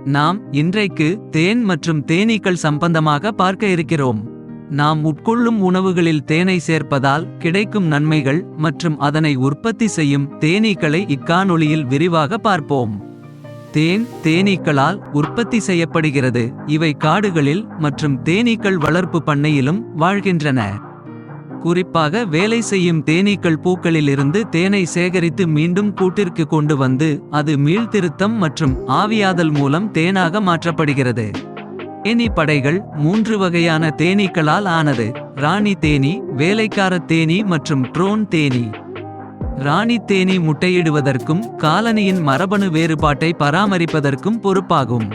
நாம் இன்றைக்கு தேன் மற்றும் தேனீக்கள் சம்பந்தமாக பார்க்க இருக்கிறோம். நாம் உட்கொள்ளும் உணவுகளில் தேனை சேர்ப்பதால் கிடைக்கும் நன்மைகள் மற்றும் அதனை உற்பத்தி செய்யும் தேனீக்களை இக்காணொளியில் விரிவாக பார்ப்போம். தேன் தேனீக்களால் உற்பத்தி செய்யப்படுகிறது. இவை காடுகளில் மற்றும் தேனீக்கள் வளர்ப்பு பண்ணையிலும் வாழ்கின்றன. குறிப்பாக வேலை செய்யும் தேனீக்கள் பூக்களிலிருந்து தேனை சேகரித்து மீண்டும் கூட்டிற்கு கொண்டு வந்து அது மீள்திருத்தம் மற்றும் ஆவியாதல் மூலம் தேனாக மாற்றப்படுகிறது. தேனீ படைகள் 3 வகையான தேனீக்களால் ஆனது: ராணி தேனீ, வேலைக்கார தேனீ மற்றும் ட்ரோன் தேனீ. ராணி தேனீ முட்டையிடுவதற்கும் காலனியின் மரபணு வேறுபாட்டை பராமரிப்பதற்கும் பொறுப்பாகும்.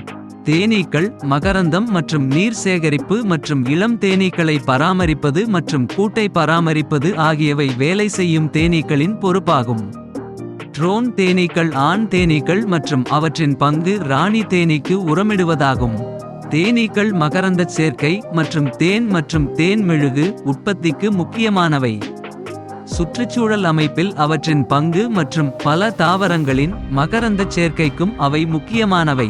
தேனீக்கள் மகரந்தம் மற்றும் நீர் சேகரிப்பு மற்றும் இளம் தேனீக்களை பராமரிப்பது மற்றும் கூட்டை பராமரிப்பது ஆகியவை வேலை செய்யும் தேனீக்களின் பொறுப்பாகும். ட்ரோன் தேனீக்கள் ஆண் தேனீக்கள் மற்றும் அவற்றின் பங்கு ராணி தேனீக்கு உரமிடுவதாகும். தேனீக்கள் மகரந்தச் சேர்க்கை மற்றும் தேன் மற்றும் தேன் மெழுகு உற்பத்திக்கு முக்கியமானவை. சுற்றுச்சூழல் அமைப்பில் அவற்றின் பங்கு மற்றும் பல தாவரங்களின் மகரந்தச் சேர்க்கைக்கும் அவை முக்கியமானவை.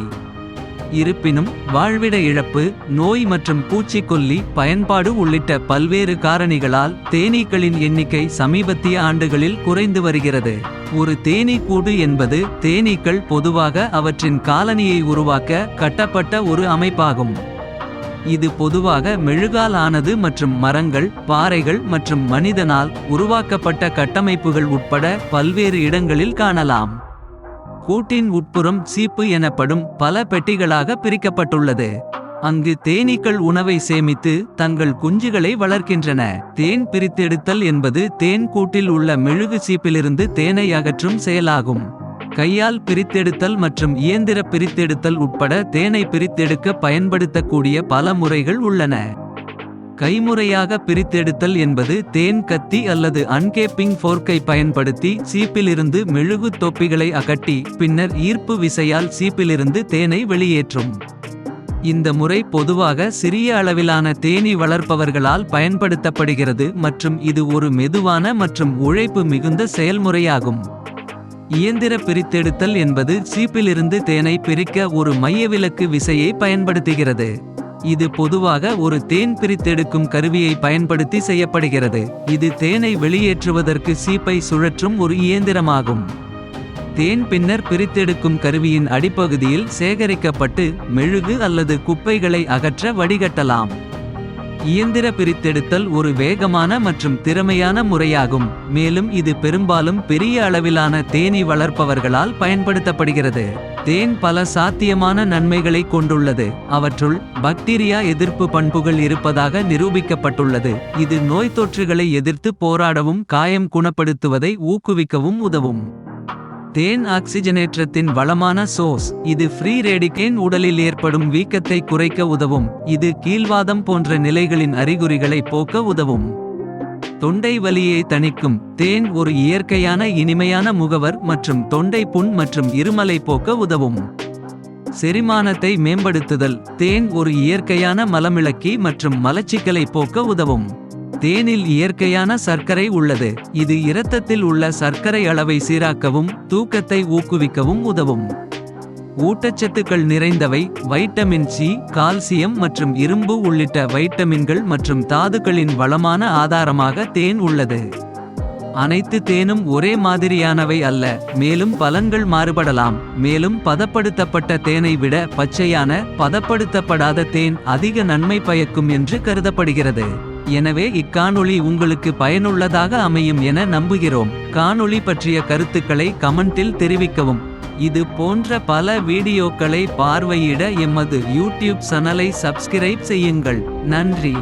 இருப்பினும் வாழ்விட இழப்பு, நோய் மற்றும் பூச்சிக்கொல்லி பயன்பாடு உள்ளிட்ட பல்வேறு காரணிகளால் தேனீக்களின் எண்ணிக்கை சமீபத்திய ஆண்டுகளில் குறைந்து வருகிறது. ஒரு தேனீக்கூடு என்பது தேனீக்கள் பொதுவாக அவற்றின் காலனியை உருவாக்க கட்டப்பட்ட ஒரு அமைப்பாகும். இது பொதுவாக மெழுகால் ஆனது மற்றும் மரங்கள், பாறைகள் மற்றும் மனிதனால் உருவாக்கப்பட்ட கட்டமைப்புகள் உட்பட பல்வேறு இடங்களில் காணலாம். கூட்டின் உட்புறம் சீப்பு எனப்படும் பல பெட்டிகளாக பிரிக்கப்பட்டுள்ளது. அங்கு தேனீக்கள் உணவை சேமித்து தங்கள் குஞ்சுகளை வளர்க்கின்றன. தேன் பிரித்தெடுத்தல் என்பது தேன் கூட்டில் உள்ள மெழுகு சீப்பிலிருந்து தேனை அகற்றும் செயலாகும். கையால் பிரித்தெடுத்தல் மற்றும் இயந்திர பிரித்தெடுத்தல் உட்பட தேனை பிரித்தெடுக்க பயன்படுத்தக்கூடிய பல முறைகள் உள்ளன. கைமுறையாக பிரித்தெடுத்தல் என்பது தேன் கத்தி அல்லது அன்கேப்பிங் ஃபோர்க்கை பயன்படுத்தி சீப்பிலிருந்து மெழுகு தொப்பிகளை அகற்றி பின்னர் ஈர்ப்பு விசையால் சீப்பிலிருந்து தேனை வெளியேற்றும். இந்த முறை பொதுவாக சிறிய அளவிலான தேனீ வளர்ப்பவர்களால் பயன்படுத்தப்படுகிறது மற்றும் இது ஒரு மெதுவான மற்றும் உழைப்பு மிகுந்த செயல்முறையாகும். இயந்திர பிரித்தெடுத்தல் என்பது சீப்பிலிருந்து தேனை பிரிக்க ஒரு மையவிலக்கு விசையை பயன்படுத்துகிறது. இது பொதுவாக ஒரு தேன் பிரித்தெடுக்கும் கருவியை பயன்படுத்தி செய்யப்படுகிறது. இது தேனை வெளியேற்றுவதற்கு சீப்பை சுழற்றும் ஒரு இயந்திரமாகும். தேன் பின்னர் பிரித்தெடுக்கும் கருவியின் அடிப்பகுதியில் சேகரிக்கப்பட்டு மெழுகு அல்லது குப்பைகளை அகற்ற வடிகட்டலாம். இயந்திர பிரித்தெடுத்தல் ஒரு வேகமான மற்றும் திறமையான முறையாகும், மேலும் இது பெரும்பாலும் பெரிய அளவிலான தேனீ வளர்ப்பவர்களால் பயன்படுத்தப்படுகிறது. தேன் பல சாத்தியமான நன்மைகளை கொண்டுள்ளது. அவற்றுள் பாக்டீரியா எதிர்ப்பு பண்புகள் இருப்பதாக நிரூபிக்கப்பட்டுள்ளது. இது நோய் தொற்றுகளை எதிர்த்து போராடவும் காயம் குணப்படுத்துவதை ஊக்குவிக்கவும் உதவும். தேன் ஆக்சிஜனேற்றத்தின் வளமான சோர்ஸ். இது ஃப்ரீ ரேடிகேன் உடலில் ஏற்படும் வீக்கத்தை குறைக்க உதவும். இது கீழ்வாதம் போன்ற நிலைகளின் அறிகுறிகளை போக்க உதவும். தொண்டை வலியை தணிக்கும். தேன் ஒரு இயற்கையான இனிமையான முகவர் மற்றும் தொண்டை புண் மற்றும் இருமலை போக்க உதவும். செரிமானத்தை மேம்படுத்துதல். தேன் ஒரு இயற்கையான மலமிளக்கி மற்றும் மலச்சிக்கலை போக்க உதவும். தேனில் இயற்கையான சர்க்கரை உள்ளது. இது இரத்தத்தில் உள்ள சர்க்கரை அளவை சீராக்கவும் தூக்கத்தை ஊக்குவிக்கவும் உதவும். ஊட்டச்சத்துக்கள் நிறைந்தவை. வைட்டமின் சி, கால்சியம் மற்றும் இரும்பு உள்ளிட்ட வைட்டமின்கள் மற்றும் தாதுக்களின் வளமான ஆதாரமாக தேன் உள்ளது. அனைத்து தேனும் ஒரே மாதிரியானவை அல்ல, மேலும் பலன்கள் மாறுபடலாம். மேலும் பதப்படுத்தப்பட்ட தேனை விட பச்சையான பதப்படுத்தப்படாத தேன் அதிக நன்மை பயக்கும் என்று கருதப்படுகிறது. எனவே இக்காணொளி உங்களுக்கு பயனுள்ளதாக அமையும் என நம்புகிறோம். காணொளி பற்றிய கருத்துக்களை கமெண்டில் தெரிவிக்கவும். இது போன்ற பல வீடியோக்களை பார்வையிட எமது யூடியூப் சேனலை சப்ஸ்கிரைப் செய்யுங்கள். நன்றி.